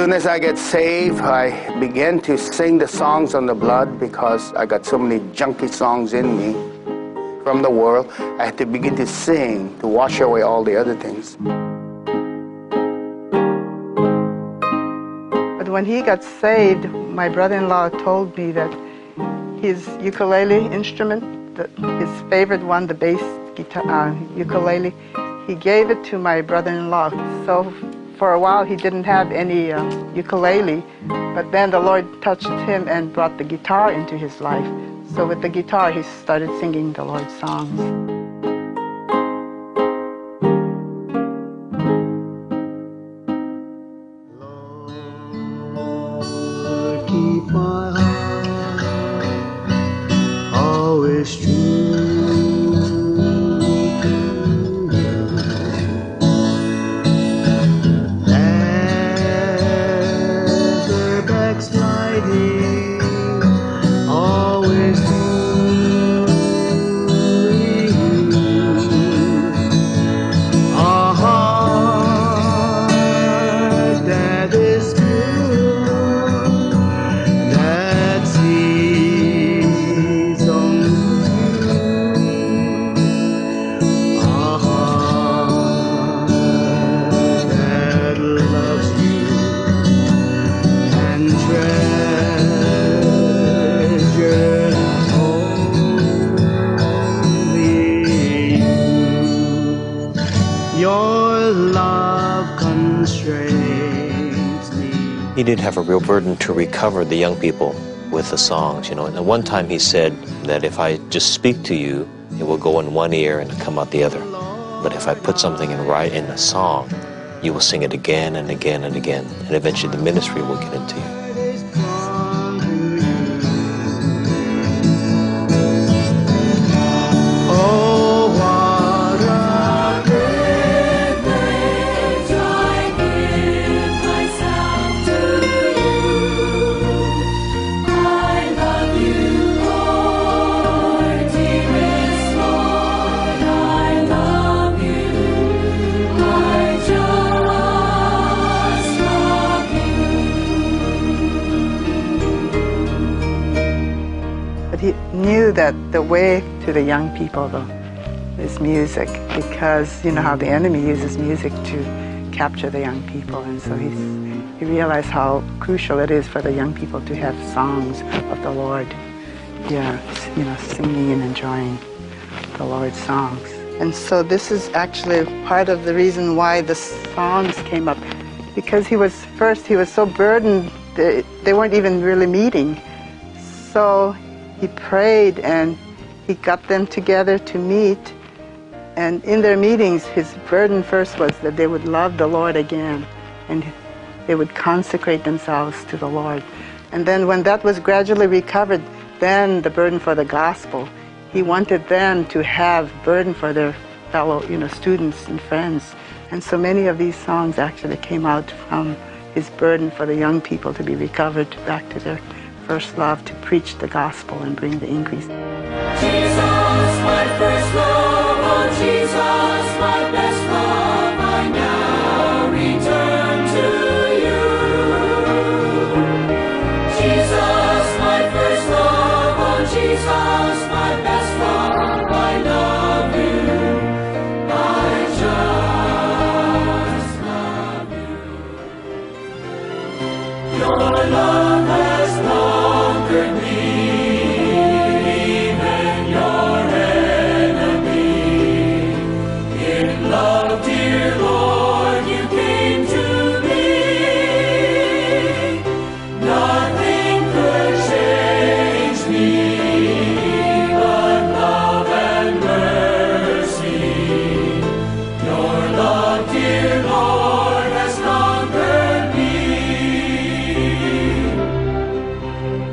soon as I get saved, I began to sing the songs on the blood because I got so many junky songs in me from the world. I had to begin to sing to wash away all the other things. But when he got saved, my brother-in-law told me that his ukulele instrument, his favorite one, the bass guitar, ukulele, he gave it to my brother-in-law. So for a while he didn't have any ukulele, but then the Lord touched him and brought the guitar into his life. So with the guitar he started singing the Lord's songs. Lord, keep my heart always true. He did have a real burden to recover the young people with the songs, you know. And one time he said that if I just speak to you, it will go in one ear and come out the other. But if I put something in a song, you will sing it again and again and again, and eventually the ministry will get into you. He knew that the way to the young people, though, is music, because you know how the enemy uses music to capture the young people, and so he realized how crucial it is for the young people to have songs of the Lord. Yeah, you know, singing and enjoying the Lord's songs. And so this is actually part of the reason why the songs came up, because he was so burdened, they weren't even really meeting. So he prayed and he got them together to meet, and in their meetings his burden first was that they would love the Lord again and they would consecrate themselves to the Lord. And then when that was gradually recovered, then the burden for the gospel. He wanted them to have burden for their fellow, you know, students and friends. And so many of these songs actually came out from his burden for the young people to be recovered back to their first love, to preach the gospel and bring the increase. Jesus, my first love, oh Jesus, my best love, I now return to you. Jesus, my first love, oh Jesus, my best love, I love you. I just love you. Your love has conquered me.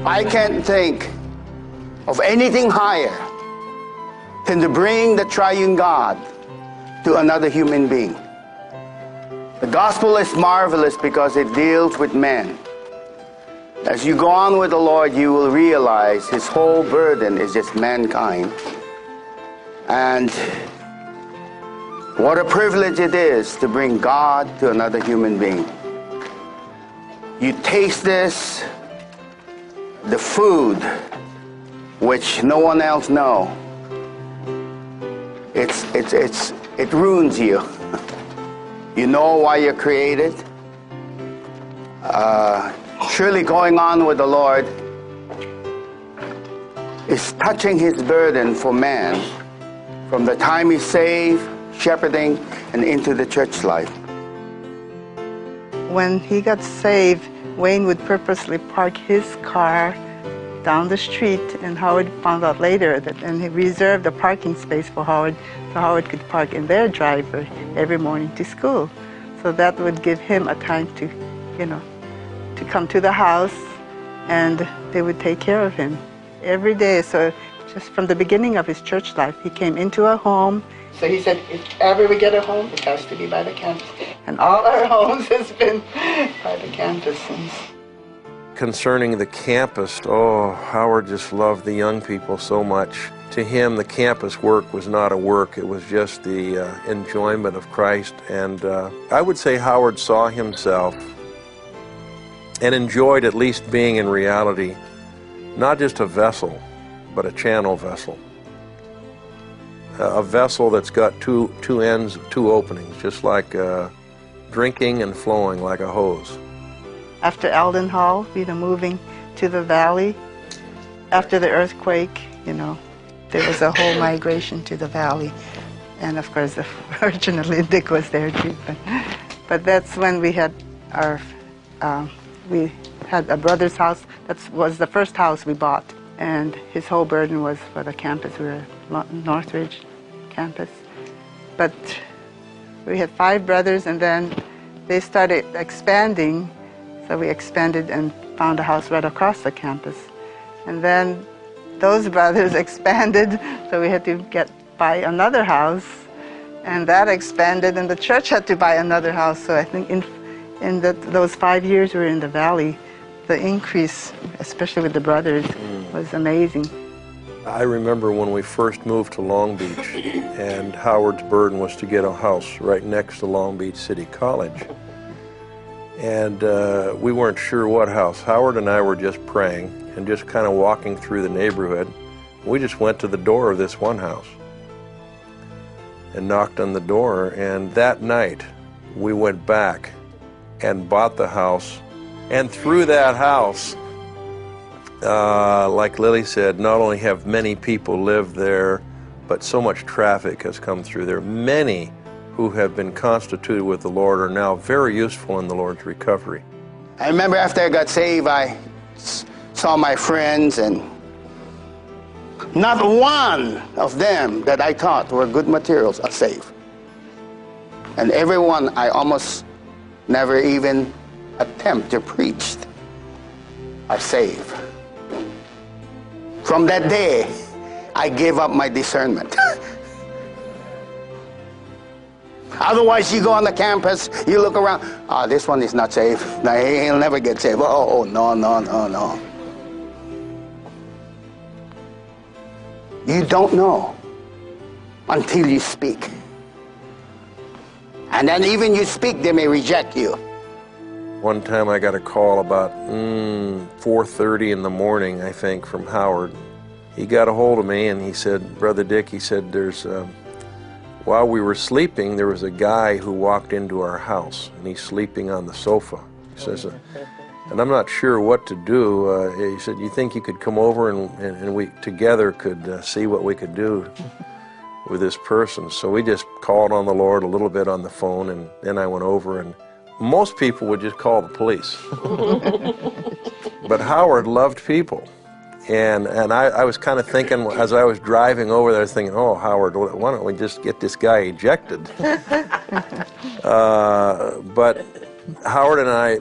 I can't think of anything higher than to bring the triune God to another human being. The gospel is marvelous because it deals with men. As you go on with the Lord, you will realize his whole burden is just mankind. And what a privilege it is to bring God to another human being. You taste this, the food, which no one else know. It ruins you. You know why you're created. Surely going on with the Lord is touching his burden for man from the time he's saved, shepherding, and into the church life. When he got saved, Wayne would purposely park his car down the street, and Howard found out later that, and he reserved a parking space for Howard, so Howard could park in their driveway every morning to school. So that would give him a time to, to come to the house, and they would take care of him every day. So just from the beginning of his church life, he came into a home. So he said, if ever we get a home, it has to be by the campus. And all our homes has been by the campus since. Concerning the campus, Howard just loved the young people so much. To him, the campus work was not a work, it was just the enjoyment of Christ. And I would say Howard saw himself and enjoyed at least being in reality, not just a vessel, but a channel vessel. A vessel that's got two ends, two openings, just like drinking and flowing like a hose. After Eldon Hall, moving to the valley, after the earthquake, there was a whole migration to the valley. And of course, fortunately, Dick was there too. But that's when we had we had a brother's house. That was the first house we bought. And his whole burden was for the campus. We were at Northridge campus. But we had 5 brothers, and then they started expanding. So we expanded and found a house right across the campus. And then those brothers expanded, so we had to buy another house. And that expanded, and the church had to buy another house. So I think in those 5 years we were in the valley, the increase, especially with the brothers, was amazing. I remember when we first moved to Long Beach, and Howard's burden was to get a house right next to Long Beach City College. And we weren't sure what house. Howard and I were just praying and just kind of walking through the neighborhood. We just went to the door of this one house and knocked on the door, and that night we went back and bought the house. And through that house, like Lily said, not only have many people lived there, but so much traffic has come through there. Many who have been constituted with the Lord are now very useful in the Lord's recovery. I remember after I got saved, I saw my friends, and not one of them that I thought were good materials are saved. And everyone I almost never even attempt to preach are saved. From that day, I gave up my discernment. Otherwise, you go on the campus, you look around, this one is not saved. No, he'll never get saved. Oh, no. You don't know until you speak. And then even you speak, they may reject you. One time I got a call about 4:30 in the morning, I think, from Howard. He got a hold of me and he said, Brother Dick, he said, while we were sleeping, there was a guy who walked into our house, and he's sleeping on the sofa. He says, and I'm not sure what to do. He said, you think you could come over and we together could see what we could do with this person? So we just called on the Lord a little bit on the phone, and then I went over, and most people would just call the police. But Howard loved people. And I was kind of thinking, as I was driving over there, I was thinking, oh, Howard, why don't we just get this guy ejected? But Howard and I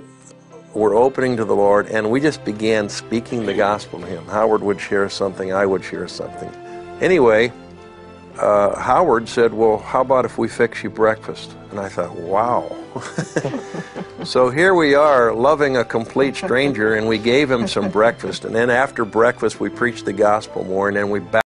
were opening to the Lord, and we just began speaking the gospel to him. Howard would share something, I would share something. Anyway, Howard said, well, how about if we fix you breakfast? And I thought, wow. So here we are, loving a complete stranger, and we gave him some breakfast. And then after breakfast, we preached the gospel more, and then we back